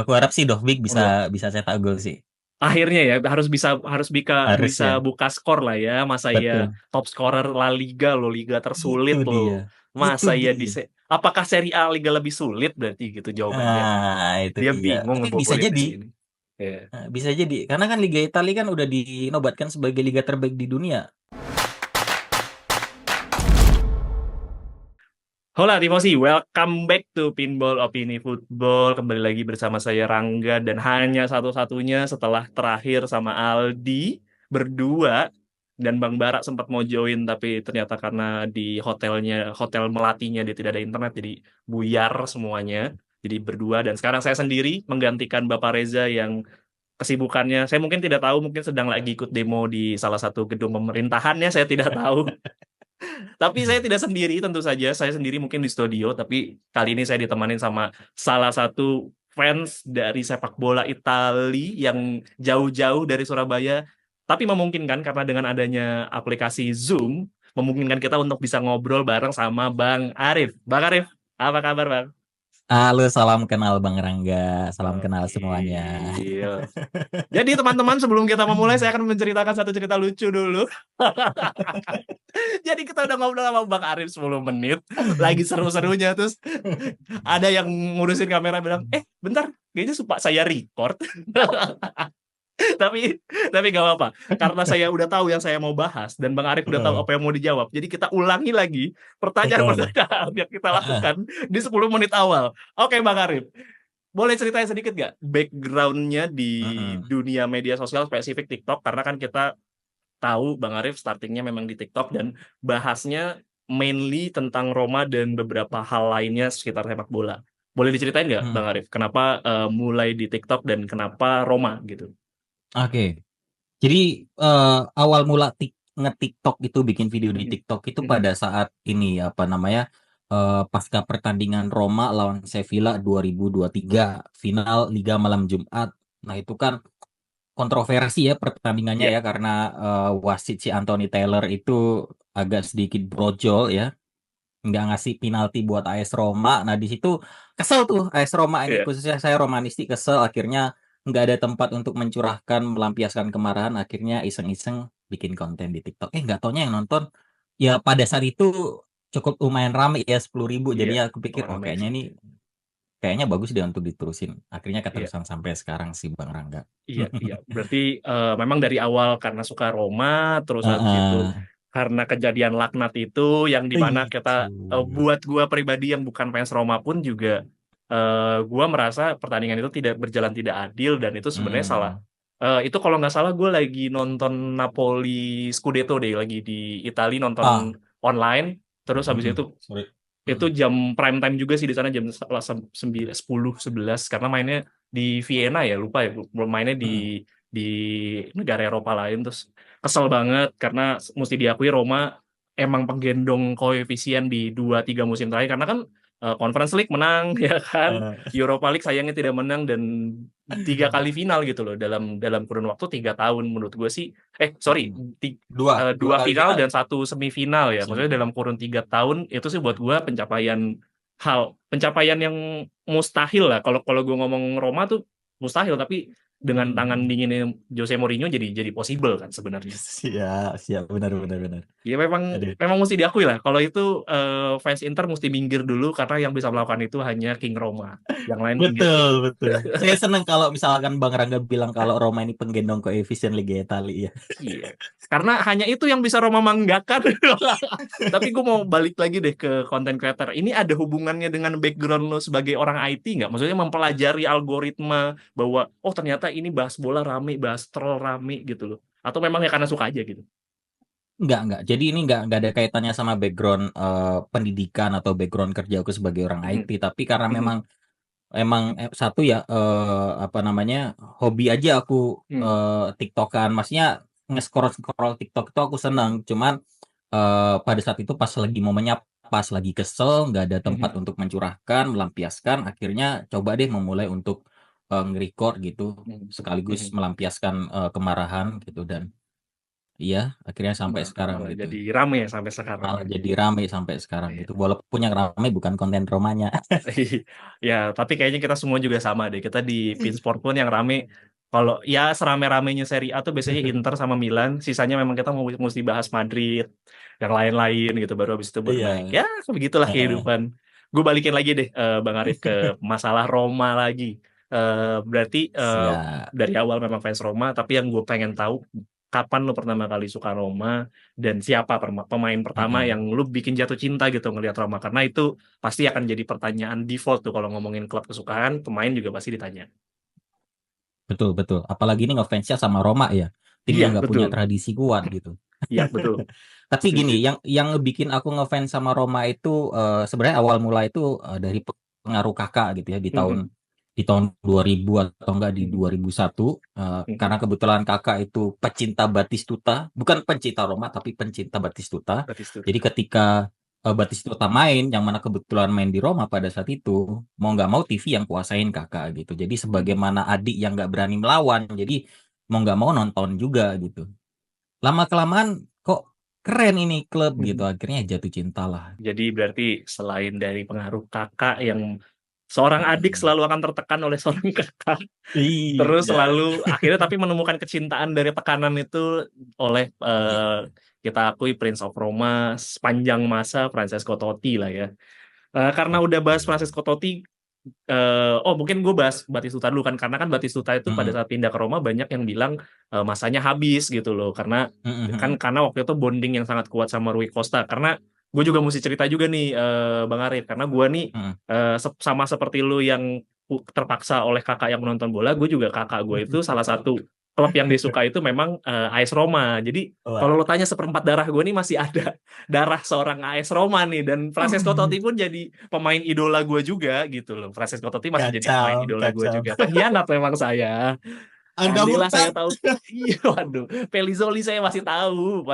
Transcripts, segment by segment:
Aku harap sih Dovbyk Menurut bisa bisa cetak gol sih. akhirnya ya harus bisa Harus bisa ya. buka skor lah ya. Masa ya Betul. top scorer La Liga loh, liga Itu tersulit dia. loh. Itu Masa ya dia. apakah Serie A liga lebih sulit berarti gitu jawabannya. Itu Dia dia. bingung Tapi bisa ngebobolin ke jadi. sini. Ya. Bisa jadi. Karena kan Liga Italia kan udah dinobatkan sebagai liga terbaik di dunia. Hola Timosi, welcome back to Pinball Opini Football. Kembali lagi bersama saya Rangga dan hanya satu-satunya setelah terakhir sama Aldi berdua dan Bang Bara sempat mau join tapi ternyata karena di hotel melatihnya dia tidak ada internet jadi buyar semuanya. Jadi berdua dan sekarang saya sendiri menggantikan Bapak Reza yang kesibukannya saya mungkin tidak tahu, mungkin sedang lagi ikut demo di salah satu gedung pemerintahannya, saya tidak tahu. Tapi saya tidak sendiri, tentu saja. Saya sendiri mungkin di studio, tapi kali ini saya ditemani sama salah satu fans dari sepak bola Itali yang jauh-jauh dari Surabaya, tapi memungkinkan karena dengan adanya aplikasi Zoom, memungkinkan kita untuk bisa ngobrol bareng sama Bang Arif. Bang Arif, apa kabar, Bang? Halo, salam kenal Bang Rangga. Salam kenal Oke. semuanya. Jadi teman-teman sebelum kita memulai saya akan menceritakan satu cerita lucu dulu. Jadi kita udah ngobrol sama Bang Arif 10 menit, lagi seru-serunya terus ada yang ngurusin kamera bilang, bentar, kayaknya suka saya record. tapi tapi gak apa-apa, karena saya udah tahu yang saya mau bahas dan Bang Arif udah tahu apa yang mau dijawab. Jadi kita ulangi lagi pertanyaan-pertanyaan yang kita lakukan di 10 menit awal. Oke Bang Arif, boleh ceritain sedikit gak background-nya di dunia media sosial spesifik TikTok? Karena kan kita tahu Bang Arif startingnya memang di TikTok dan bahasnya mainly tentang Roma dan beberapa hal lainnya sekitar sepak bola. Boleh diceritain nggak Bang Arif, kenapa mulai di TikTok dan kenapa Roma gitu? Oke. Jadi awal mula nge-TikTok itu bikin video di Mhm. TikTok itu Mhm. pada saat ini apa namanya pasca pertandingan Roma lawan Sevilla 2023 final Liga Malam Jumat. Nah itu kan kontroversi ya pertandingannya Iya, ya karena wasit si Anthony Taylor itu agak sedikit brojol ya, nggak ngasih penalti buat AS Roma. Nah di situ kesel tuh AS Roma ini, iya. khususnya saya Romanisti kesel, akhirnya nggak ada tempat untuk mencurahkan melampiaskan kemarahan, akhirnya iseng-iseng bikin konten di TikTok. Nggak taunya yang nonton ya pada saat itu cukup lumayan rame ya 10.000. Iya. Jadinya aku pikir Oh, oh ramai kayaknya sih. ini kayaknya bagus deh untuk diterusin. Akhirnya Iya, keterusan sampai sekarang sih Bang Rangga. iya, iya. Berarti memang dari awal karena suka Roma, terus habis itu Heeh. karena kejadian laknat itu yang dimana kita Itu. buat gua pribadi yang bukan fans Roma pun juga gua merasa pertandingan itu tidak berjalan tidak adil dan itu sebenarnya salah. Mm. Itu kalau nggak salah gue lagi nonton Napoli Scudetto deh, lagi di Italia nonton Ah, online, terus habis mm-mm. itu Sorry. itu Mm-mm. jam prime time juga sih di sana, jam 10 11 karena mainnya di Vienna ya, lupa ya, belum mainnya Mm-mm. di negara Eropa lain. Terus kesel banget karena mesti diakui Roma emang penggendong koefisien di 2 3 musim terakhir, karena kan Conference League menang ya kan, Eh, Europa League sayangnya tidak menang dan 3 kali final gitu loh dalam dalam kurun waktu 3 tahun. Menurut gue sih sorry, mm-mm. Dua dua kali final final. dan satu semifinal ya, maksudnya Semifinal. dalam kurun 3 tahun itu sih buat gue pencapaian yang mustahil lah. Kalau kalau gue ngomong Roma tuh mustahil, tapi dengan tangan Mm-mm. dinginnya Jose Mourinho jadi possible kan sebenarnya. Siap, siap, benar, benar, benar. Ya memang Aduh. memang mesti diakui lah. Kalau itu fans Inter mesti minggir dulu karena yang bisa melakukan itu hanya King Roma. Yang lain pinggir. Betul, betul. Saya senang kalau misalkan Bang Rangga bilang kalau Roma ini penggendong koefisien Liga Italia ya. Iya. Karena hanya itu yang bisa Roma manggakan. Tapi gue mau balik lagi deh ke konten creator. Ini ada hubungannya dengan background lo sebagai orang IT nggak? Maksudnya mempelajari algoritma bahwa oh ternyata ini bahas bola rame, bahas troll rame gitu loh. Atau memang ya karena suka aja gitu. Enggak. Jadi ini enggak ada kaitannya sama background pendidikan atau background kerja aku sebagai orang Mhm. IT, tapi karena Mhm. memang emang satu ya apa namanya hobi aja aku Mhm. TikTokan, maksudnya nge-scroll scroll TikTok itu aku senang, cuman pada saat itu pas lagi momennya, pas lagi kesel nggak ada tempat Mhm. untuk mencurahkan melampiaskan, akhirnya coba deh memulai untuk nge-record gitu Mhm. sekaligus Mhm. melampiaskan kemarahan gitu. Dan Iya, akhirnya sampai sekarang Malah gitu. jadi rame ya sampai sekarang Malah ya. jadi rame sampai sekarang Iya. gitu. Walaupun yang rame bukan konten Romanya. Ya, tapi kayaknya kita semua juga sama deh. Kita di Pinsport pun yang rame, kalau ya serame-ramenya Serie A tuh biasanya Inter sama Milan. Sisanya memang kita mau mesti bahas Madrid, yang lain-lain gitu. Baru habis itu baru naik. Iya. Ya, begitulah Heeh. kehidupan. Gue balikin lagi deh, Bang Arif, ke masalah Roma lagi. Berarti Siap. dari awal memang fans Roma, tapi yang gue pengen tahu, kapan lu pertama kali suka Roma dan siapa pemain pertama Mm-mm. yang lu bikin jatuh cinta gitu ngelihat Roma, karena itu pasti akan jadi pertanyaan default tuh kalau ngomongin klub kesukaan, pemain juga pasti ditanya. Betul, betul. Apalagi ini ngefansnya sama Roma ya. Tim Iya, yang nggak punya betul. tradisi kuat gitu. Iya, betul. Tapi Setuju. gini, yang bikin aku ngefans sama Roma itu sebenarnya awal mula itu dari pengaruh kakak gitu ya Mhm, di tahun 2000 atau enggak di mhm, 2001 karena mhm. kebetulan kakak itu pecinta Batistuta, bukan pencinta Roma tapi pencinta Batistuta. Jadi Batistuta. ketika Batistuta main yang mana kebetulan main di Roma pada saat itu, mau nggak mau TV yang kuasain kakak gitu. Jadi Mhm, sebagaimana adik yang nggak berani melawan, jadi mau nggak mau nonton juga gitu. Lama kelamaan kok keren ini klub gitu, mhm. akhirnya jatuh cinta lah. Jadi berarti selain dari pengaruh kakak yang seorang adik Mm-mm. selalu akan tertekan oleh seorang kakak, terus Iya. selalu akhirnya tapi menemukan kecintaan dari tekanan itu oleh Iya. kita akui Prince of Roma sepanjang masa Francesco Totti lah ya. Karena udah bahas Betul. Francesco Totti, oh mungkin gue bahas Batistuta dulu kan, karena kan Batistuta itu pada Mm-mm. saat pindah ke Roma banyak yang bilang masanya habis gitu loh, karena kan Mm-mm. karena waktu itu bonding yang sangat kuat sama Rui Costa. Karena gue juga mesti cerita juga nih, Bang Arif, karena gue nih Mm-mm. sama seperti lu yang terpaksa oleh kakak yang menonton bola, gue juga kakak gue itu salah satu klub yang disuka itu memang AS Roma. Jadi kalau lo Wah, tanya seperempat darah gue nih masih ada darah seorang AS Roma nih, dan Francesco Totti pun jadi pemain idola gue juga gitu loh. Francesco Totti masih jadi pemain kacau, idola gue kacau. juga. Pengkhianat memang saya. Anda Candela saya murtad. tahu. Iya, waduh. Pelizoli saya masih tahu.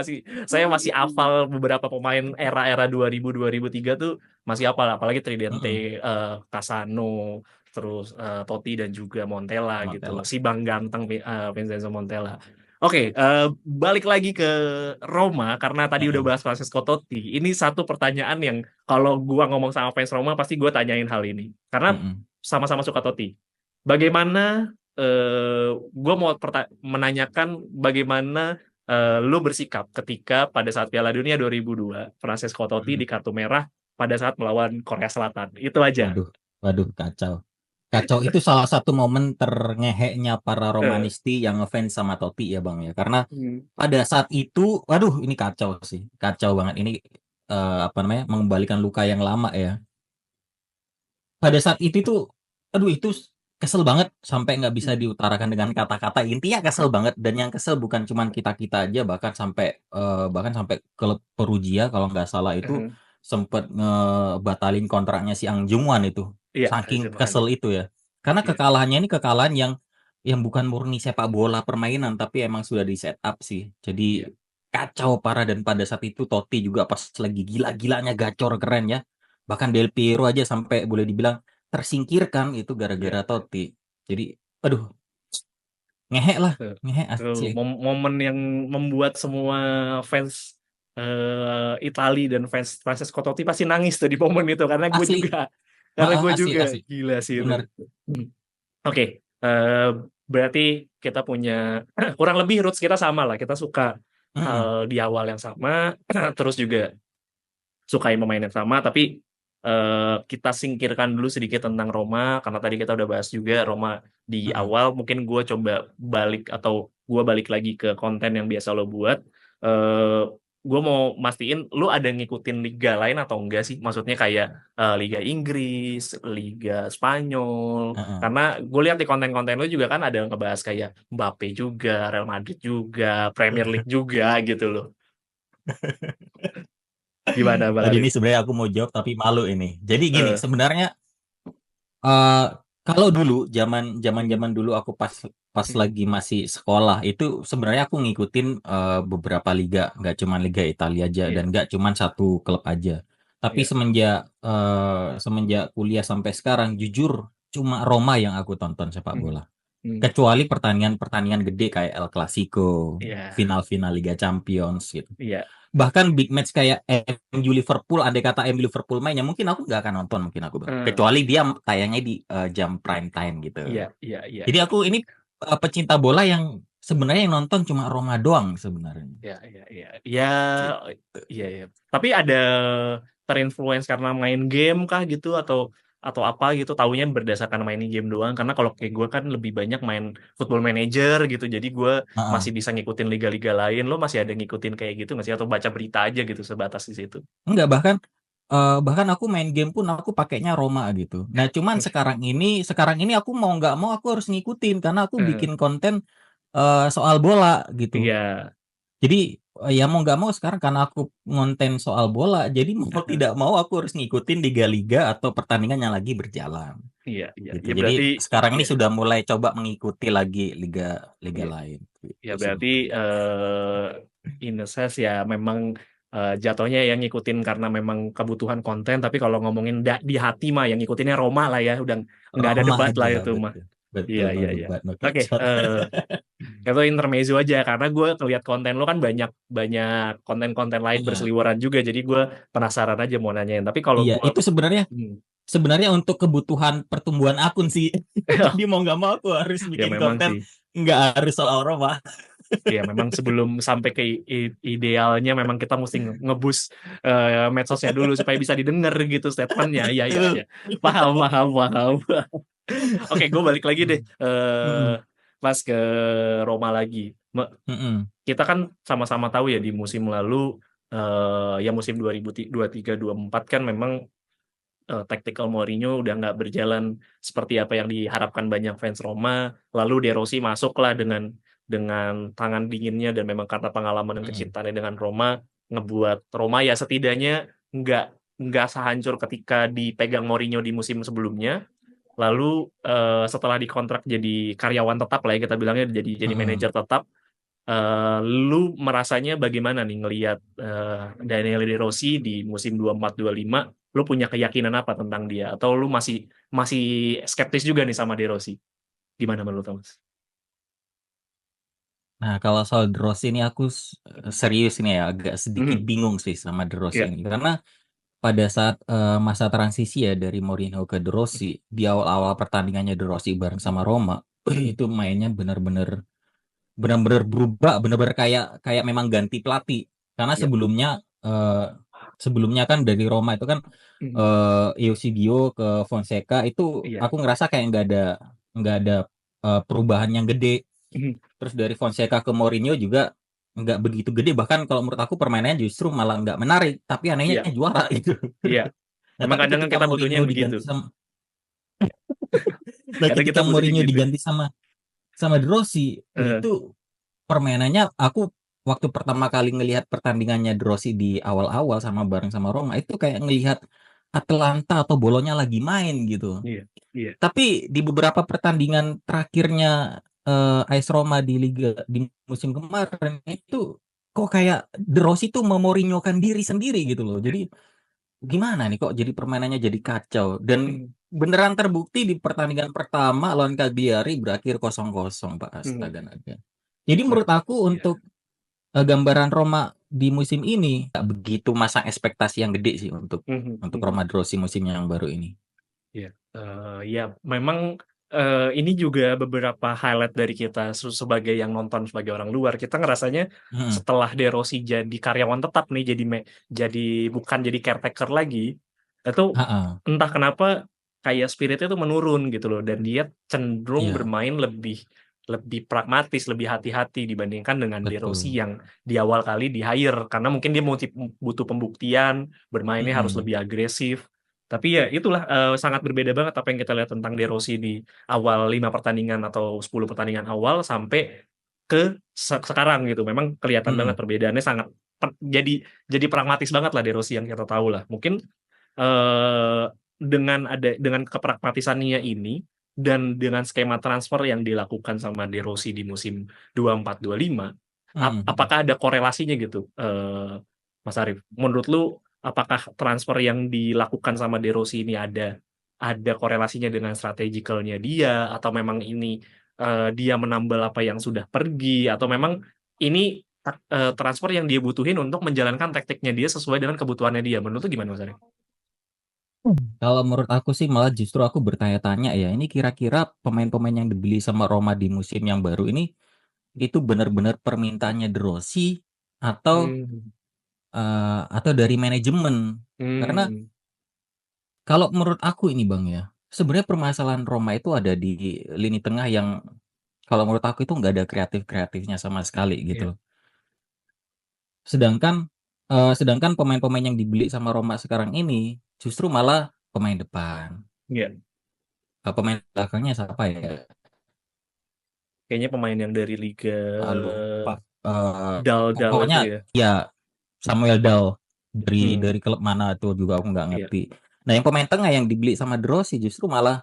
Saya masih hafal beberapa pemain era-era 2000 2003 tuh masih hafal, apalagi Tridente, Mm-mm. Casano, terus Totti dan juga Montella gitu loh. Montella. Si Bang Ganteng, Vincenzo Montella. Oke, balik lagi ke Roma karena tadi udah Mm-mm. bahas Francesco Totti. Ini satu pertanyaan yang kalau gua ngomong sama fans Roma pasti gua tanyain hal ini. Karena Mm-mm. sama-sama suka Totti. Bagaimana gue mau menanyakan bagaimana lu bersikap ketika pada saat Piala Dunia 2002 Francesco Totti di Mm-mm. kartu merah pada saat melawan Korea Selatan. Itu aja. Waduh, waduh, kacau. Kacau itu salah satu momen terngeheknya para Eh, Romanisti yang ngefans sama Totti ya Bang ya. Karena hmm, pada saat itu, waduh ini kacau sih. Kacau banget. Ini apa namanya? Mengembalikan luka yang lama ya. Pada saat itu tuh, aduh itu kesel banget sampai nggak bisa hmm, diutarakan dengan kata-kata. Intinya kesel banget dan yang kesel bukan cuman kita-kita aja, bahkan sampai klub Perugia kalau nggak salah itu eh, sempet ngebatalin kontraknya si Ang Jungwan itu. iya, Saking Jemaat. kesel itu ya. Karena Iya, kekalahannya ini kekalahan yang bukan murni sepak bola permainan tapi emang sudah di set up sih. Jadi iya, kacau parah dan pada saat itu Totti juga pas lagi gila-gilanya gacor keren ya. Bahkan Del Piero aja sampai boleh dibilang tersingkirkan itu gara-gara iya. Totti. Jadi, aduh, ngehe lah, Tuh. ngehe Tuh, asli. momen yang membuat semua fans Itali dan fans Francesco Totti pasti nangis tuh di momen itu, karena gue Asli, juga, karena gue asli, juga asli. gila sih itu. Bener. Hmm. Oke, eh, berarti kita punya kurang lebih roots kita sama lah. Kita suka hal Mm-mm, di awal yang sama, terus juga sukain pemain yang sama, tapi kita singkirkan dulu sedikit tentang Roma, karena tadi kita udah bahas juga Roma di mm-mm. awal. Mungkin gue coba balik atau gue balik lagi ke konten yang biasa lo buat. Eh gue mau mastiin lu ada ngikutin liga lain atau enggak sih? Maksudnya kayak Liga Inggris, Liga Spanyol. Mm-mm. Karena gue lihat di konten-konten lu juga kan ada yang ngebahas kayak Mbappe juga, Real Madrid juga, Premier League juga gitu loh. Gimana Bang Tadi Arif? ini sebenarnya aku mau jawab tapi malu ini. Jadi gini, Eh, sebenarnya eh kalau dulu hmm, zaman dulu aku pas pas hmm, lagi masih sekolah itu sebenarnya aku ngikutin beberapa liga, nggak cuma Liga Italia aja dan iya. nggak cuma satu klub aja. Tapi Iya. semenjak kuliah sampai sekarang, jujur cuma Roma yang aku tonton sepak Hmm. bola. Hmm. Kecuali pertandingan-pertandingan gede kayak El Clasico, Iya, final-final Liga Champions gitu. iya. Bahkan big match kayak MU Liverpool, andai kata MU Liverpool mainnya, mungkin aku nggak akan nonton, mungkin aku Bang. Eh, Kecuali dia tayangnya di jam prime time gitu. iya, iya, iya, Jadi iya. aku ini pecinta bola yang sebenarnya yang nonton cuma Roma doang sebenarnya. Iya, iya, iya. Ya, Gitu. iya, iya. Tapi ada terinfluence karena main game kah gitu atau apa gitu, taunya berdasarkan main game doang. Karena kalau kayak gue kan lebih banyak main Football Manager gitu. Jadi gue Heeh. masih bisa ngikutin liga-liga lain. Lo masih ada ngikutin kayak gitu nggak sih? Atau baca berita aja gitu sebatas di situ? Enggak, bahkan aku main game pun aku pakainya Roma gitu. Nah, cuman sekarang ini aku mau nggak mau aku harus ngikutin karena aku Eh, bikin konten soal bola gitu. Iya. Jadi ya mau nggak mau sekarang karena aku ngonten soal bola, jadi mau tidak mau aku harus ngikutin liga-liga atau pertandingan yang lagi berjalan Iya, iya. gitu. Ya Jadi berarti sekarang ini ya, sudah mulai coba mengikuti lagi liga-liga iya. lain Ya gitu berarti sebenarnya. in a sense ya memang jatuhnya yang ngikutin karena memang kebutuhan konten, tapi kalau ngomongin di hati mah yang ngikutinnya Roma lah ya, udah nggak ada Roma debat lah aja, itu mah. betul. Iya, Betul, no iya, iya. debat, no Oke, kacau. itu intermezzo aja karena gue ngeliat konten lo kan banyak banyak konten-konten lain Iya. berseliweran juga, jadi gue penasaran aja mau nanyain. Tapi kalau Iya, gue itu sebenarnya untuk kebutuhan pertumbuhan akun sih. Jadi mau nggak mau aku harus ya bikin memang konten, sih. nggak harus soal Roma. Ya, memang sebelum sampai ke idealnya memang kita mesti ngebus medsosnya dulu supaya bisa didengar gitu statementnya. Iya, iya, iya. Betul. Paham, paham, paham. Oke, gue balik lagi deh. Mm-mm. Pas ke Roma lagi. Mm-mm. Kita kan sama-sama tahu ya di musim lalu, ya musim 2023-24 kan memang tactical Mourinho udah nggak berjalan seperti apa yang diharapkan banyak fans Roma. Lalu De Rossi masuklah dengan tangan dinginnya dan memang karena pengalaman dan Mm-mm. kecintaannya dengan Roma ngebuat Roma ya setidaknya nggak nggak sehancur ketika dipegang Mourinho di musim sebelumnya. Lalu setelah dikontrak jadi karyawan tetap lah ya kita bilangnya jadi Mm-mm. manajer tetap. Lu merasanya bagaimana nih ngelihat Daniele De Rossi di musim 24-25? Lu punya keyakinan apa tentang dia? Atau lu masih masih skeptis juga nih sama De Rossi? Gimana menurut Thomas? Nah, kalau soal De Rossi ini aku serius nih ya, agak sedikit Mhm. bingung sih sama De Rossi Ya. ini. Karena pada saat masa transisi ya dari Mourinho ke De Rossi, di awal-awal pertandingannya De Rossi bareng sama Roma, itu mainnya benar-benar berubah, benar-benar kayak kayak memang ganti pelatih. Karena Ya. sebelumnya kan dari Roma itu kan Mhm. Eusebio ke Fonseca itu Iya. aku ngerasa kayak nggak ada perubahan yang gede. Mhm. Terus dari Fonseca ke Mourinho juga nggak begitu gede. Bahkan kalau menurut aku permainannya justru malah nggak menarik. Tapi anehnya Iya. juara itu. Iya. Nah Emang tapi kadang kan ketika kita butuhnya Mourinho yang begitu. diganti sama, nah Kadang kita ketika butuhnya Mourinho gitu. diganti sama De Rossi, Eh, itu permainannya aku waktu pertama kali ngelihat pertandingannya De Rossi di awal-awal sama bareng sama Roma itu kayak ngelihat Atlanta atau Bolonya lagi main gitu. iya. Iya. Tapi di beberapa pertandingan terakhirnya AS Roma di Liga di musim kemarin itu kok kayak De Rossi tuh memorinyokan diri sendiri gitu loh. Jadi gimana nih kok jadi permainannya jadi kacau dan Mhm. beneran terbukti di pertandingan pertama lawan Cagliari berakhir 0-0 Pak, Mhm. astaga naga. Jadi Nah, menurut aku iya. untuk gambaran Roma di musim ini nggak begitu masang ekspektasi yang gede sih untuk Mhm. untuk Mhm. Roma De Rossi musim yang baru ini. Ya, ya memang ini juga beberapa highlight dari kita sebagai yang nonton sebagai orang luar. Kita ngerasanya Hmm. setelah De Rossi jadi karyawan tetap nih, jadi bukan jadi caretaker lagi, itu Ha-ha. entah kenapa kayak spiritnya tuh menurun gitu loh, dan dia cenderung Iya, bermain lebih lebih pragmatis, lebih hati-hati dibandingkan dengan De Rossi betul. yang di awal kali di hire karena mungkin dia butuh pembuktian, bermainnya harus Mm-mm. lebih agresif. Tapi ya itulah sangat berbeda banget apa yang kita lihat tentang De Rossi di awal 5 pertandingan atau 10 pertandingan awal sampai ke sekarang gitu. Memang kelihatan banget Mm-mm. perbedaannya sangat jadi pragmatis banget lah De Rossi yang kita tahu lah. Mungkin eh, dengan kepragmatisannya ini dan dengan skema transfer yang dilakukan sama De Rossi di musim 24-25, Mm-mm. apakah ada korelasinya gitu, Mas Arief? Menurut lu, apakah transfer yang dilakukan sama De Rossi ini ada korelasinya dengan strategicalnya dia atau memang ini dia menambal apa yang sudah pergi, atau memang ini transfer yang dia butuhin untuk menjalankan taktiknya dia sesuai dengan kebutuhannya dia. Menurut lu gimana Mas Ari? Kalau menurut aku sih malah justru aku bertanya-tanya ya, ini kira-kira pemain-pemain yang dibeli sama Roma di musim yang baru ini itu benar-benar permintaannya De Rossi atau Hmm. atau dari manajemen. Karena Hmm. kalau menurut aku ini Bang ya, sebenarnya permasalahan Roma itu ada di lini tengah yang kalau menurut aku itu nggak ada kreatif-kreatifnya sama sekali gitu Iya. loh. Sedangkan sedangkan pemain-pemain yang dibeli sama Roma sekarang ini justru malah pemain depan. Iya. Pemain belakangnya siapa ya? Kayaknya pemain yang dari Liga Lupa. Eh, Dal-Dal pokoknya itu ya. ya Samuel Dal Hmm. dari klub mana tuh juga aku nggak Iya. ngerti. Nah, yang pemain tengah yang dibeli sama De Rossi justru malah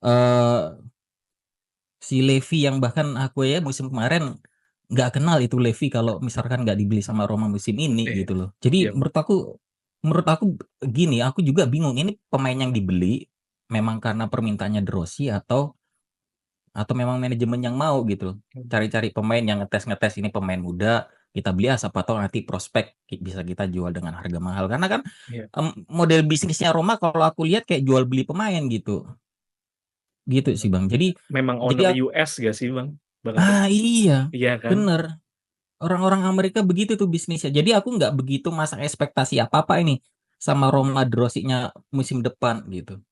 eh si Levi yang bahkan aku ya musim kemarin nggak kenal itu Levi kalau misalkan nggak dibeli sama Roma musim ini Iya. gitu loh. Jadi Iya. menurut aku gini, aku juga bingung ini pemain yang dibeli memang karena permintaannya De Rossi atau memang manajemen yang mau gitu loh. Cari-cari pemain yang ngetes-ngetes ini pemain muda, kita beli siapa tahu nanti prospek bisa kita jual dengan harga mahal. Karena kan Iya. model bisnisnya Roma kalau aku lihat kayak jual beli pemain gitu. Gitu sih Bang. Memang Jadi owner US gak sih Bang? Bang Ari? iya, Iya kan? bener. Orang-orang Amerika begitu tuh bisnisnya. Jadi aku nggak begitu masang ekspektasi apa-apa ini sama Roma Drosicnya musim depan gitu.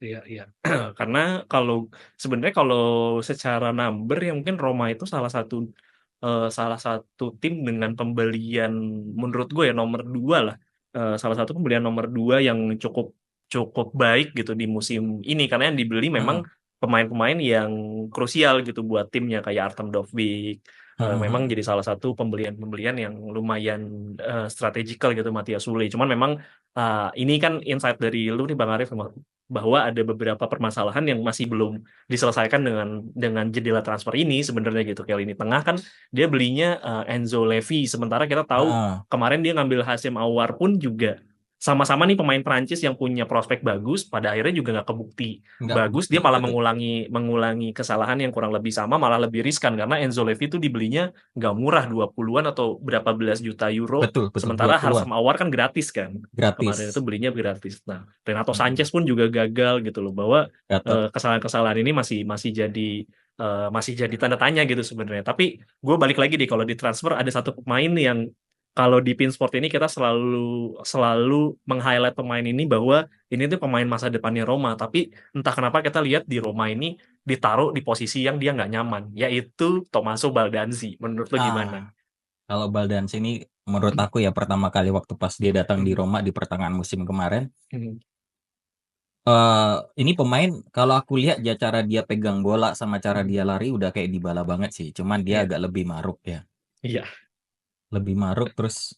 Iya, iya. Karena kalau sebenarnya kalau secara number ya mungkin Roma itu salah satu tim dengan pembelian menurut gue ya nomor dua lah. Salah satu pembelian nomor dua yang cukup cukup baik gitu di musim ini karena yang dibeli memang Heeh, pemain-pemain yang krusial gitu buat timnya kayak Artem Dovbyk. heeh, Memang heeh. jadi salah satu pembelian-pembelian yang lumayan strategikal gitu Matias Sule. Cuman memang ini kan insight dari lu nih Bang Arif bahwa ada beberapa permasalahan yang masih belum diselesaikan dengan jendela transfer ini sebenarnya gitu. Kayak lini tengah kan dia belinya Enzo Levi, sementara kita tahu Heeh. kemarin dia ngambil Hasim Aouar pun juga sama-sama nih pemain Prancis yang punya prospek bagus, pada akhirnya juga nggak kebukti Nggak bagus. kebukti Dia malah betul. mengulangi mengulangi kesalahan yang kurang lebih sama, malah lebih riskan karena Enzo Levi itu dibelinya nggak murah 20-an atau berapa belas juta euro, Betul, betul. sementara 20-an Hasim Aouar kan gratis kan. Kemarin itu gratis. belinya gratis. Nah, Renato Heeh. Sanchez pun juga gagal gitu loh bahwa Gatot. kesalahan-kesalahan ini masih masih jadi tanda tanya gitu sebenarnya. Tapi gue balik lagi deh kalau di transfer ada satu pemain yang kalau di Pinsport ini kita selalu selalu meng-highlight pemain ini bahwa ini tuh pemain masa depannya Roma. Tapi entah kenapa kita lihat di Roma ini ditaruh di posisi yang dia nggak nyaman, yaitu Tommaso Baldanzi. Menurut lo Ah, gimana? kalau Baldan sini menurut aku ya pertama kali waktu pas dia datang di Mhm. Roma di pertengahan musim kemarin, Mhm. ini pemain kalau aku lihat ya cara dia pegang bola sama cara Mhm. dia lari udah kayak Dybala banget sih. Cuman dia Iya, agak lebih maruk ya. iya. Lebih maruk terus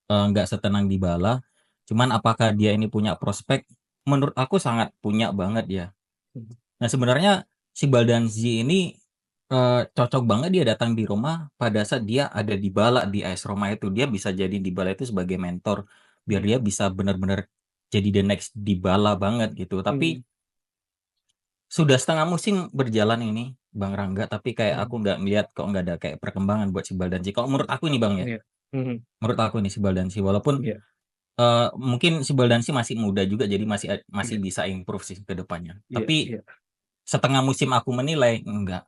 nggak setenang Dybala. Cuman apakah dia ini punya prospek? Menurut aku sangat punya banget ya. Mhm. Nah sebenarnya si Baldanzi ini cocok banget dia datang di Roma pada saat dia ada Dybala di AS Roma itu. Dia bisa jadi Dybala itu sebagai mentor biar Iya. dia bisa benar-benar jadi the next Dybala banget gitu. Tapi Mhm. sudah setengah musim berjalan ini Bang Rangga, tapi kayak aku Mhm. nggak melihat kok nggak ada kayak perkembangan buat si Baldanzi. Kalau menurut aku ini Bang ya, Iya. Mhm. menurut aku nih si Baldanzi walaupun Iya. mungkin si Baldanzi masih muda juga jadi masih masih Iya. bisa improve sih ke depannya. Iya. Tapi Iya. setengah musim aku menilai Iya. enggak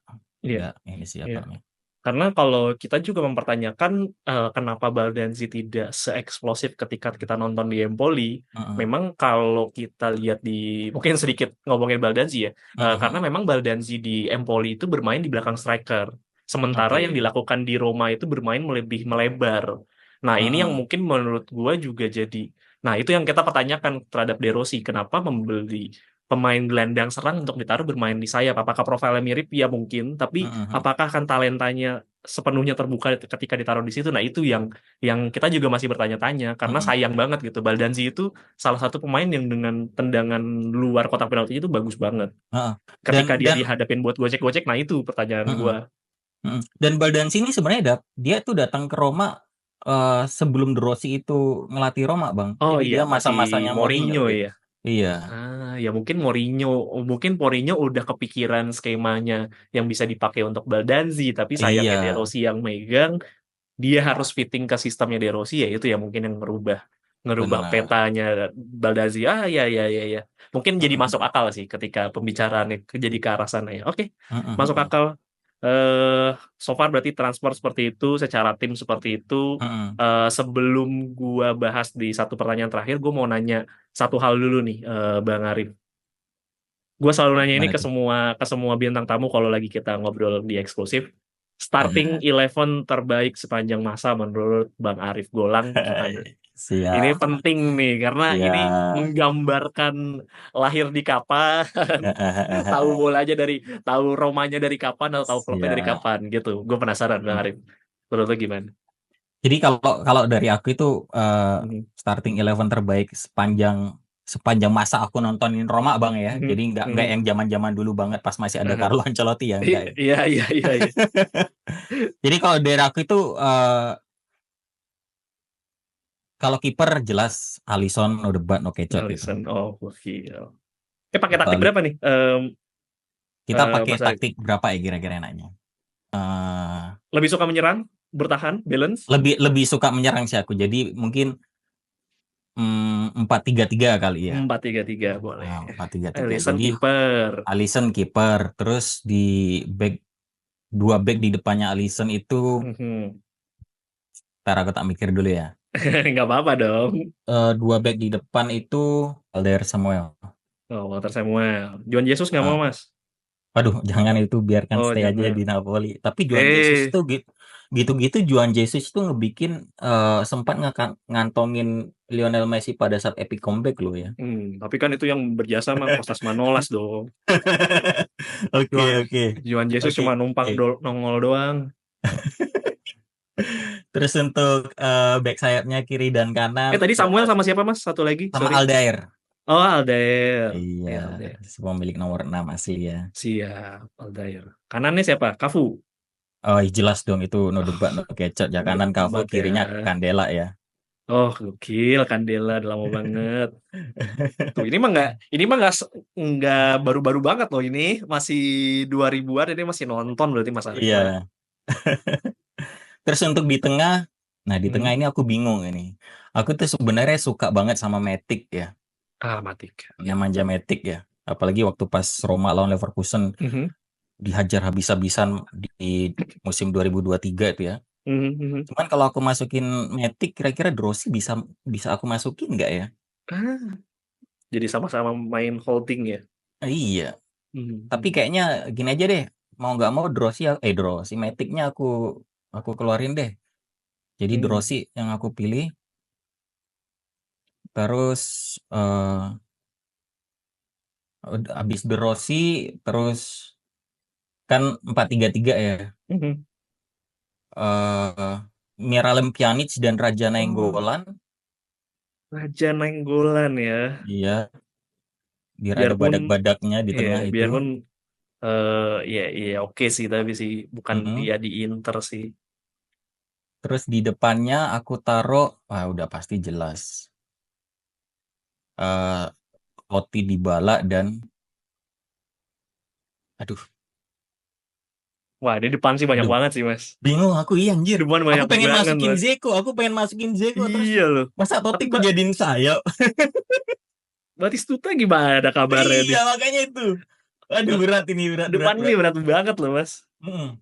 ini Iya. siapanya. Karena kalau kita juga mempertanyakan kenapa Baldanzi tidak seeksplosif ketika kita nonton di Empoli, Heeh. memang kalau kita lihat di mungkin sedikit ngomongin Baldanzi ya, karena Heeh. memang Baldanzi di Empoli itu bermain di belakang striker, sementara yang Oke. dilakukan di Roma itu bermain lebih melebar. Nah ini yang Heeh. mungkin menurut gua juga jadi, nah itu yang kita pertanyakan terhadap De Rossi, kenapa membeli pemain gelandang serang untuk ditaruh bermain di sayap? Apakah profilnya mirip? Ya mungkin, tapi Heeh. apakah akan talentanya sepenuhnya terbuka ketika ditaruh di situ? Nah, itu yang kita juga masih bertanya-tanya karena Heeh. sayang banget gitu. Baldanzi itu salah satu pemain yang dengan tendangan luar kotak penalti itu bagus banget. Heeh. Dan Ketika dia dan dihadapin buat gocek-gocek, nah itu pertanyaan heeh. gua. Heeh. Dan Baldanzi ini sebenarnya dia tuh datang ke Roma sebelum De Rossi itu ngelatih Roma, Bang. Oh Jadi iya, dia masih masa-masanya Mourinho Mourinho gitu. ya. Iya, Ya mungkin Mourinho udah kepikiran skemanya yang bisa dipakai untuk Baldanzi, tapi sayangnya De iya, Rossi yang megang, dia harus fitting ke sistemnya De Rossi, ya itu ya mungkin yang ngerubah benar. petanya Baldazi. Ya, ya, ya, ya. Mungkin jadi masuk Mm-mm. akal sih ketika pembicaraannya jadi ke arah sana ya. Oke, masuk Mm-mm. akal. So far berarti transfer seperti itu, secara tim seperti itu. Mm-mm. Sebelum gua bahas di satu pertanyaan terakhir, gua mau nanya satu hal dulu nih, Bang Arif. Gua selalu nanya ini Gimana tuh? ke semua bintang tamu kalau lagi kita ngobrol di eksklusif. Starting eleven terbaik sepanjang masa menurut Bang Arif Golang ada. Ini Siap, penting nih karena ini siap. menggambarkan lahir di kapan, tahu bolanya dari tahu Romanya dari kapan atau tahu klubnya dari Siap. kapan gitu. Gue penasaran Bang Arif. Menurut lo gimana? Jadi kalau kalau dari aku itu eh, Mhm. starting eleven terbaik sepanjang sepanjang masa aku nontonin Roma Bang ya. Mhm. Jadi nggak Mhm. yang zaman-zaman dulu banget pas masih ada Aha. Carlo Ancelotti ya enggak ya. Iya, iya, iya, iya. Jadi kalau dari aku itu kalau kiper jelas Alisson no debat no kecot itu. Alisson, oh gokil. Pakai Itu taktik berapa nih, kita pakai Mas Arif? taktik berapa ya kira-kira enaknya? Eh Lebih suka menyerang, bertahan, balance? lebih lebih suka menyerang sih aku. Jadi mungkin 4-3-3 kali ya. 4-3-3 boleh. 4-3-3. Alisson Jadi kiper. Alisson kiper, terus di back dua back di depannya Alisson itu, Mhm. ntar aku tak mikir dulu ya. Nggak apa-apa dong. Dua back di depan itu Alder Samuel. Oh, Walter Samuel. Juan Jesus nggak mau, Ah, Mas? Waduh, jangan itu biarkan Oh, stay aja di jangan. Napoli. Tapi Juan Jesus Eh, itu gitu-gitu Juan Jesus itu ngebikin sempat ngantongin Lionel Messi pada saat epic comeback loh ya. tapi kan itu yang berjasa mah Kostas Manolas dong. Oke, Juan, oke. Juan Jesus Oke. cuma numpang Oke. nongol doang. Terus untuk back sayapnya kiri dan kanan Tadi Samuel jelas sama siapa, Mas? Satu lagi, sama sorry. Aldair. Oh, Aldair. Iya, Ya, Aldair. si pemilik nomor 6 asli ya. Siap, Aldair. Kanannya siapa? Cafu. Oh, jelas dong itu no debat no Oh, kecot. Ya kanan Cavo, debat ya. kirinya Candela ya. Oh, gokil, Candela udah lama banget. Tuh, ini mah nggak baru-baru banget loh ini. Masih 2000-an, ini masih nonton berarti Mas Arif mah. Iya. Terus untuk di tengah, nah di tengah Mhm. ini aku bingung ini. Aku tuh sebenarnya suka banget sama Matic ya. Matik. Yang manja Matic ya. Apalagi waktu pas Roma lawan Leverkusen Mhm. dihajar habis-habisan di musim 2023 itu ya. Mhm, mhm. Cuman kalau aku masukin Matic, kira-kira Drossi bisa bisa aku masukin nggak ya? Ah, jadi sama-sama main holding ya. Iya, tapi Mhm. kayaknya gini aja deh. Mau nggak mau Drossi, Drossi, Matic-nya aku keluarin deh. Jadi Mhm. Drossi yang aku pilih. Terus habis Drossi, terus kan 4-3-3 ya. Mhm. eh Miralem Pjanic dan Raja Oh, Nainggolan. Raja Nainggolan ya. Iya, biar ada Biarpun badak-badaknya di ya, tengah itu. biarpun ya, ya oke sih, tapi sih bukan Mm-mm. dia di Inter sih. Terus di depannya aku taruh, wah udah pasti jelas. eh Totti Dybala dan, aduh, Wah, di depan sih banyak aduh, banget sih, Mas. bingung aku iya anjir. Depan Aku banyak pengen banget, masukin Mas. Zeko, terus Iya loh. masa Totti Tapi ku jadiin sayap. Batistuta gimana kabarnya Iya nih? makanya itu. Aduh berat ini berat berat Depan ini berat. berat banget loh, Mas. Mm.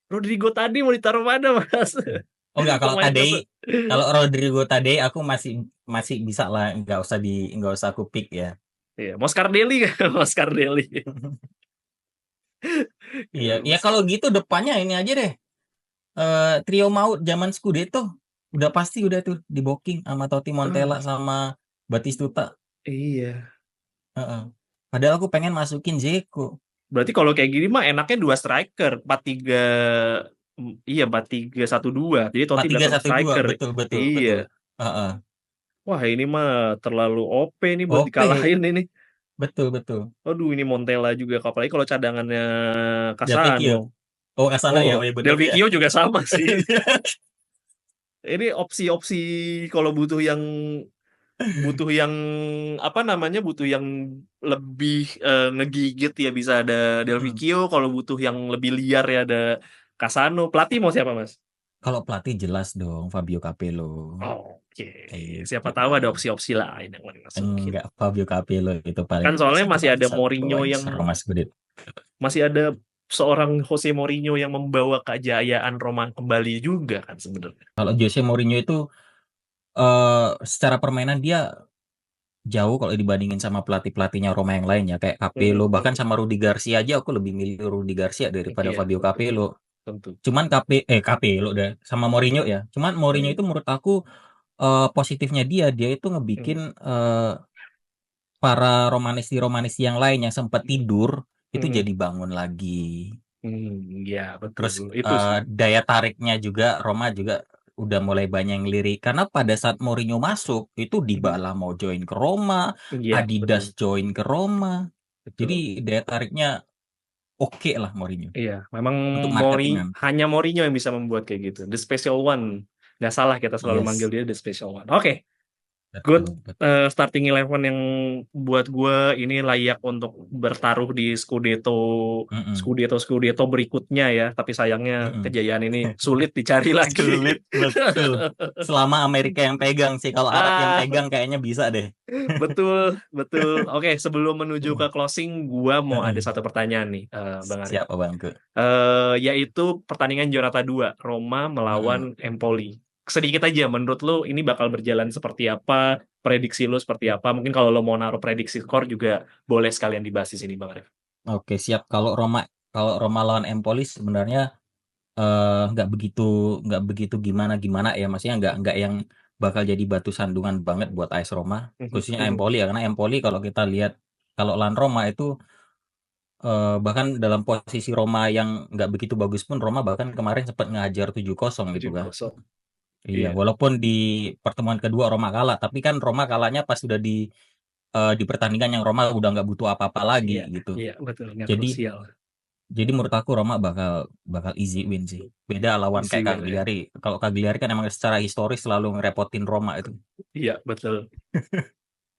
Rodrigo tadi mau ditaruh mana, Mas? Oh enggak kalau Pemain Tadei, kes kalau Rodrigo Tadei aku masih masih bisa lah, nggak usah aku pick ya. Iya, Moscardelli kan? Moscardelli. Iya, Ya, ya kalau gitu depannya ini aja deh. Trio maut zaman Scudetto udah pasti udah tuh di booking sama Totti Montella Ah, sama Batistuta. iya. Heeh. Padahal aku pengen masukin Zeko. Berarti kalau kayak gini mah enaknya dua striker, 4-3, iya 4-3-1-2. Jadi Totti 4-3-1-2 belakang striker. betul betul Iya. betul. Heeh. Wah, ini mah terlalu OP nih buat OP dikalahin ini. betul betul. Aduh, ini Montella juga. Apalagi kalau cadangannya Del Casano. Vecchio. Oh Kasana Oh, ya, oh ya bener Del ya. Vecchio juga sama sih. Ini opsi-opsi kalau butuh yang butuh yang apa namanya, butuh yang lebih ngegigit ya bisa ada Del Mm. Vecchio, kalau butuh yang lebih liar ya ada Casano. Pelatih mau siapa Mas? Kalau pelatih jelas dong Fabio Capello. Oke, siapa Itu tahu ada dia. opsi-opsi lain yang mau dimasukin. Enggak, Fabio Capello itu paling Kan soalnya satu masih kali ada satu Mourinho aja yang Roma Scudetto. masih ada seorang Jose Mourinho yang membawa kejayaan Roma kembali juga kan sebenarnya. Kalau Jose Mourinho itu secara permainan dia jauh kalau dibandingin sama pelatih-pelatihnya Roma yang lainnya kayak Capello, Mm-mm, bahkan mm-mm. sama Rudi Garcia aja aku lebih milih Rudi Garcia daripada Iya, Fabio betul. Capello. Tentu. Cuman Capello deh sama Mourinho ya. Cuman Mourinho itu menurut aku positifnya dia itu ngebikin Mm, para Romanisti-Romanisti yang lain yang sempat tidur itu mm, jadi bangun lagi. ya betul. Terus Itu sih. daya tariknya juga Roma juga udah mulai banyak yang lirik karena pada saat Mourinho masuk itu Mm, Dybala mau join ke Roma, iya, Adidas betul. join ke Roma. Jadi Betul. daya tariknya oke lah Mourinho Iya, memang untuk Mori marketingan. hanya Mourinho yang bisa membuat kayak gitu. The special one. Nggak salah kita selalu manggil Yes, dia the special one. Oke, good. betul, betul. Starting eleven yang buat gue ini layak untuk bertaruh di Scudetto, Mm-mm, Scudetto berikutnya ya. Tapi sayangnya mm-mm. kejayaan ini sulit dicari lagi. Sulit betul. Selama Amerika yang pegang sih, kalau Arab yang Ah, pegang kayaknya bisa deh. betul, betul. Oke, sebelum menuju ke closing, gua mau ada Mm-mm. satu pertanyaan nih, Bang Arif. Siapa Bangku? Yaitu pertandingan Giornata 2, Roma melawan Mm-mm. Empoli. Sedikit aja, menurut lu ini bakal berjalan seperti apa? Prediksi lu seperti apa? Mungkin kalau lo mau naruh prediksi skor juga boleh sekalian dibahas di sini, Bang Arif. Oke, siap. Kalau Roma lawan Empoli sebenarnya nggak begitu gimana gimana ya, maksudnya nggak yang bakal jadi batu sandungan banget buat AS Roma, Mhm, khususnya mhm. Empoli ya, karena Empoli kalau kita lihat kalau lawan Roma itu bahkan dalam posisi Roma yang nggak begitu bagus pun Roma bahkan kemarin sempat ngehajar 7-0 gitu kan. 7-0. Iya, Iya, walaupun di pertemuan kedua Roma kalah, tapi kan Roma kalahnya pas sudah di pertandingan yang Roma udah nggak butuh apa-apa lagi iya, gitu. iya, betul, nggak Jadi krusial. Jadi menurut aku Roma bakal bakal easy win sih. Beda lawan Isi kayak win ya. Cagliari. Kalau Cagliari kan emang secara historis selalu ngerepotin Roma itu. Iya, betul,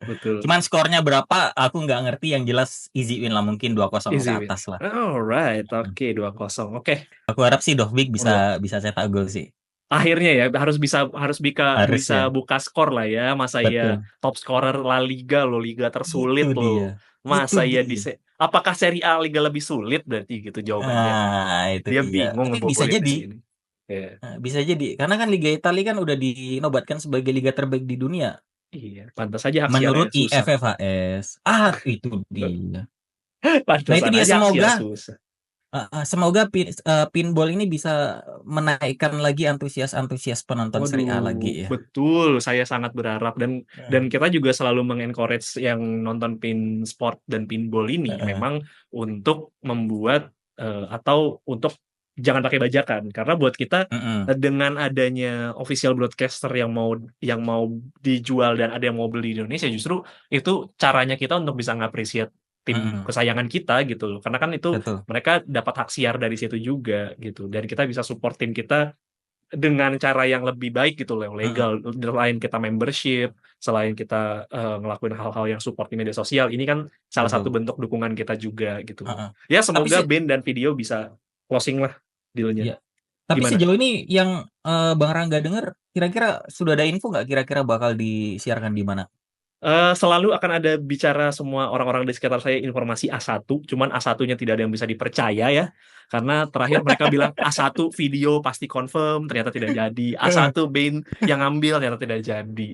betul. Cuman skornya berapa aku nggak ngerti. Yang jelas easy win lah, mungkin 2-0 ke Easy win. atas lah. Alright, Hmm. oke 2-0. Oke. Aku harap sih Dovbyk bisa Dua. bisa cetak gol sih. Akhirnya ya harus bisa Harus bisa ya. buka skor lah ya. Masa ya Betul. top scorer La Liga lo, liga Itu tersulit lo. dia. Itu Masa ya dia. apakah Serie A liga lebih sulit berarti gitu jawabannya. Itu Dia dia. bingung Tapi bisa ngebobolin di jadi. sini. Ya, Bisa jadi. Karena kan Liga Italia kan udah dinobatkan sebagai liga terbaik di dunia. iya, pantas saja hak siarnya Menurut susah. IFFHS. Itu dia. Nah itu Pantesan dia aja hak siar semoga susah. semoga pinball ini bisa menaikkan lagi antusias penonton Serie Waduh, A lagi ya. betul. Saya sangat berharap dan Heeh, kita juga selalu mengencourage yang nonton pin sport dan pinball ini heeh, memang untuk membuat atau untuk jangan pakai bajakan karena buat kita heeh, dengan adanya official broadcaster yang mau dijual dan ada yang mau beli di Indonesia justru itu caranya kita untuk bisa ngapresiat tim heeh. kesayangan kita gitu loh. Karena kan itu Betul. mereka dapat hak siar dari situ juga gitu dan kita bisa support tim kita dengan cara yang lebih baik gitu loh, yang Heeh, legal. Selain kita membership, selain kita ngelakuin hal-hal yang support di media sosial, ini kan salah satu betul. bentuk dukungan kita juga gitu loh. Heeh. Ya Tapi semoga sih, band dan video bisa closing lah dealnya. ya. Tapi Gimana? sejauh ini yang Bang Rangga dengar, kira-kira sudah ada info nggak kira-kira bakal disiarkan di mana? Selalu akan ada bicara semua orang-orang di sekitar saya informasi A1, cuman A1-nya tidak ada yang bisa dipercaya ya. Karena terakhir mereka bilang A1 video pasti confirm, ternyata tidak jadi. A1 band yang ngambil ternyata tidak jadi.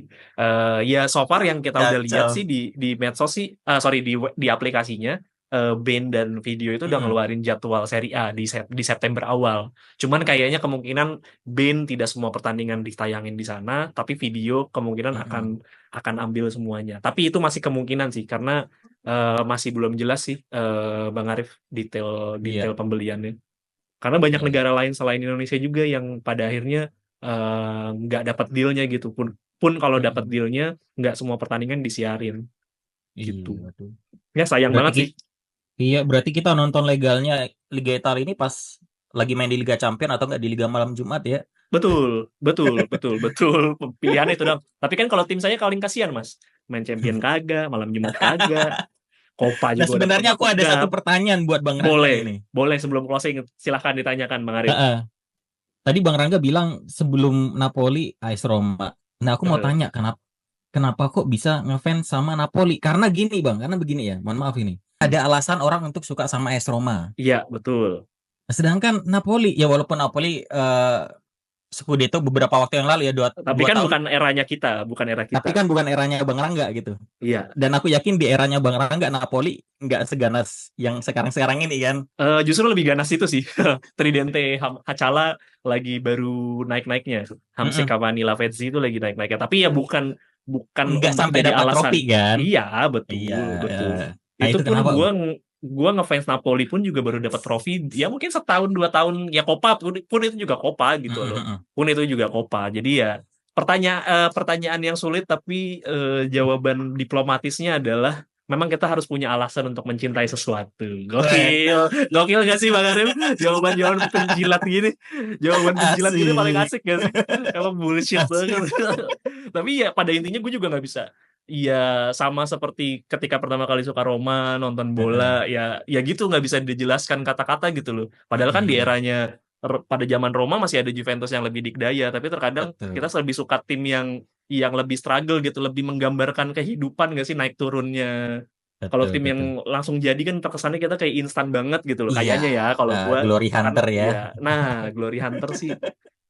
Ya so far yang kita udah lihat sih Kacau. di medsos sih, sorry di aplikasinya, band dan video itu udah Heeh, ngeluarin jadwal Serie A di September awal. Cuman kayaknya kemungkinan band tidak semua pertandingan ditayangin di sana, tapi video kemungkinan akan heeh. ambil semuanya. Tapi itu masih kemungkinan sih karena masih belum jelas sih Bang Arif detail detail Iya, pembeliannya. Karena banyak iya, iya. negara lain selain Indonesia juga yang pada akhirnya nggak dapat dealnya gitu. Pun kalau dapat Heeh. dealnya nggak semua pertandingan disiarin gitu. Iya, betul. Ya sayang Berarti banget sih. Iya, berarti kita nonton legalnya Liga Italia ini pas lagi main di Liga Champion atau enggak di Liga Malam Jumat ya. Betul, betul, betul, betul. Pilihan itu dong. Tapi kan kalau tim saya paling kasihan, Mas. Main champion kagak, malam Jumat kagak, Copa Nah, juga udah sebenarnya pernah aku ada satu pegang. pertanyaan buat Bang Rangga Boleh, ini. boleh sebelum closing silahkan ditanyakan Bang Arif. Heeh. Tadi Bang Rangga bilang sebelum Napoli AS Roma. Nah, aku mau tanya kenapa kenapa kok bisa ngefans sama Napoli? Karena gini Bang, karena begini ya. Mohon maaf ini. Hmm. Ada alasan orang untuk suka sama AS Roma. Iya, betul. Nah, sedangkan Napoli, ya walaupun Napoli Scudetto beberapa waktu yang lalu ya dua, Tapi dua kan tahun, bukan eranya kita, bukan era tapi kita. kan bukan eranya Bang Rangga gitu. Iya. Dan aku yakin di eranya Bang Rangga Napoli nggak seganas yang sekarang-sekarang ini kan. Justru lebih ganas itu sih. Tridente Hacala lagi baru naik-naiknya. Hamsik Mm-mm. Cavani Lavezzi itu lagi naik-naiknya. Tapi ya bukan bukan Nggak untuk sampai jadi dapat alasan. trofi kan. Iya, Iya, betul, betul. eh. Nah Itu itu pun kenapa gua Bang? gua ngefans Napoli pun juga baru dapat trofi. Ya mungkin setahun 2 tahun ya Copa pun itu juga Copa gitu loh. Mm-mm-mm. Pun itu juga Copa. Jadi ya pertanyaan yang sulit tapi jawaban diplomatisnya adalah memang kita harus punya alasan untuk mencintai sesuatu. Weh, Gokil. Gokil gak sih Bang Arif? Jawaban-jawaban penjilat gini. Jawaban penjilat gini paling asik, asik gak sih? Emang bullshit banget. asik. Tapi ya pada intinya gue juga gak bisa. Ya sama seperti ketika pertama kali suka Roma, nonton Heeh. bola, ya gitu nggak bisa dijelaskan kata-kata gitu loh. Padahal kan di Mm-mm. eranya pada zaman Roma masih ada Juventus yang lebih dikdaya, tapi terkadang kita Betul, lebih suka tim yang lebih struggle gitu, lebih menggambarkan kehidupan nggak sih naik turunnya. Kalau betul, tim yang betul. langsung jadi kan terkesannya kita kayak instan banget gitu loh. Iya, Kayaknya ya kalau gua Glory karena Hunter ya. ya nah Glory Hunter sih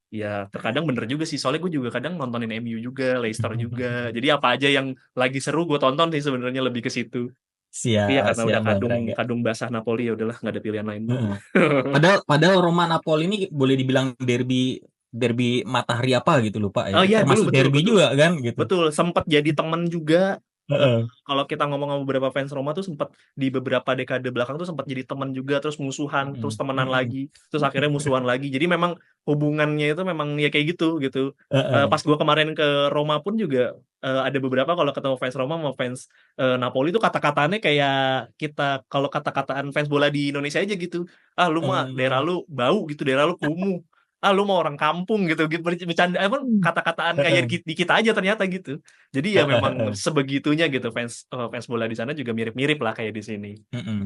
ya terkadang bener juga sih. Soalnya gue juga kadang nontonin MU juga, Leicester juga. Jadi apa aja yang lagi seru gue tonton sih sebenarnya lebih ke situ. Tapi ya Siap, karena siap udah Bang kadung Rangga. kadung basah Napoli ya udahlah nggak ada pilihan lain bang. Heeh. Padahal Roma Napoli ini boleh dibilang derby derby matahari apa gitu lupa ya. Oh iya dulu Termasuk betul derby betul juga kan gitu. betul sempat jadi temen juga. Eh, Heeh. Kalau kita ngomong sama beberapa fans Roma tuh sempat di beberapa dekade belakang tuh sempat jadi teman juga terus musuhan terus Mm-mm. temenan Mm-mm. lagi terus akhirnya musuhan lagi jadi memang hubungannya itu memang ya kayak gitu gitu. Heeh. Pas gua kemarin ke Roma pun juga ada beberapa kalau ketemu fans Roma sama fans Napoli itu kata-katanya kayak kita kalau kata-kataan fans bola di Indonesia aja gitu. Ah lu mah daerah Hmm. lu bau gitu daerah lu kumuh. Ah lu mau orang kampung gitu gitu bercanda emang kata-kataan kayak Heeh. di kita aja ternyata gitu. Jadi ya memang Heeh. sebegitunya gitu fans bola di sana juga mirip-mirip lah kayak di sini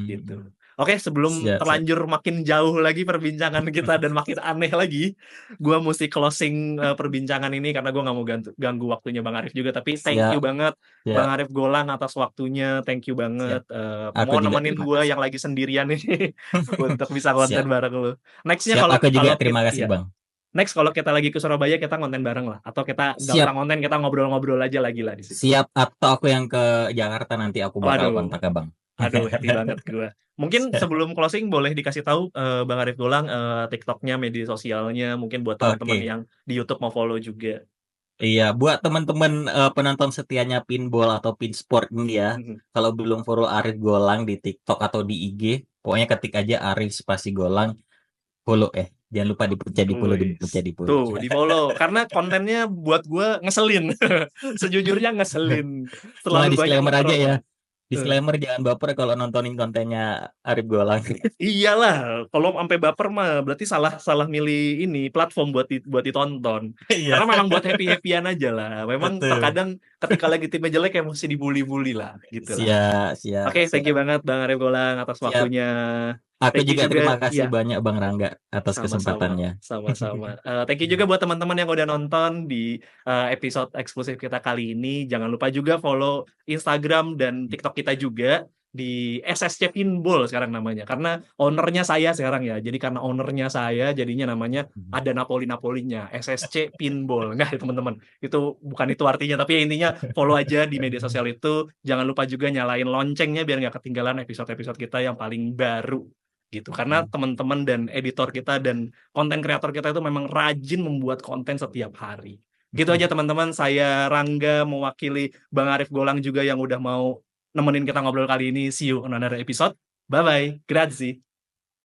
gitu. Mm-mm. Oke, sebelum Siap, siap. terlanjur makin jauh lagi perbincangan kita dan makin aneh lagi, gua mesti closing perbincangan ini karena gua nggak mau ganggu waktunya Bang Arif juga. Tapi thank you Siap, banget Bang siap, Arif Golang atas waktunya, thank you siap. banget Aku mau juga nemenin terima gua kasih. yang lagi sendirian ini untuk bisa konten Siap, bareng lu. Nextnya siap. kalau Aku juga kalau terima kita kasih, ya Bang. next kalau kita lagi ke Surabaya kita konten bareng lah atau kita nggak usah Siap, konten kita ngobrol-ngobrol aja lagi lah di situ. siap. Atau aku yang ke Jakarta nanti aku bakal Waduh, kontak Abang. aduh happy banget gue. Mungkin sebelum closing boleh dikasih tahu Bang Arif Golang TikToknya, media sosialnya, mungkin buat teman-teman Oke. yang di YouTube mau follow juga. Iya, buat teman-teman penonton setianya Pinball atau Pinsport ini ya, Mhm. kalau belum follow Arif Golang di TikTok atau di IG, pokoknya ketik aja Arif spasi Golang, follow jangan lupa dipencet di follow, Wih, dipencet di follow. tuh di follow karena kontennya buat gue ngeselin. Sejujurnya ngeselin, Cuma terlalu banyak disclaimer aja ya, ngetrol. disclaimer jangan baper kalau nontonin kontennya Arif Golang. Iyalah, kalau sampai baper mah berarti salah salah milih ini platform buat ditonton. Iya, Karena memang buat happy-happyan aja lah. Memang betul. terkadang ketika lagi timnya jelek ya mesti dibully-bully lah, gitu lah. Siap, siap, Oke, thank you siap, banget Bang Arif Golang atas siap. waktunya. Aku Thank you juga juga, terima ya kasih banyak Bang Rangga atas sama-sama, kesempatannya. sama-sama. Thank you juga buat teman-teman yang udah nonton di episode eksklusif kita kali ini. Jangan lupa juga follow Instagram dan TikTok kita juga di SSC Pinball sekarang namanya. Karena ownernya saya sekarang ya. Jadi karena ownernya saya, jadinya namanya ada Napoli-Napolinya. SSC Pinball. Nah, teman-teman. Itu bukan itu artinya. Tapi ya intinya follow aja di media sosial itu. Jangan lupa juga nyalain loncengnya biar nggak ketinggalan episode-episode kita yang paling baru gitu karena teman-teman dan editor kita dan konten kreator kita itu memang rajin membuat konten setiap hari gitu aja teman-teman saya Rangga mewakili Bang Arif Golang juga yang udah mau nemenin kita ngobrol kali ini see you on another episode bye bye grazie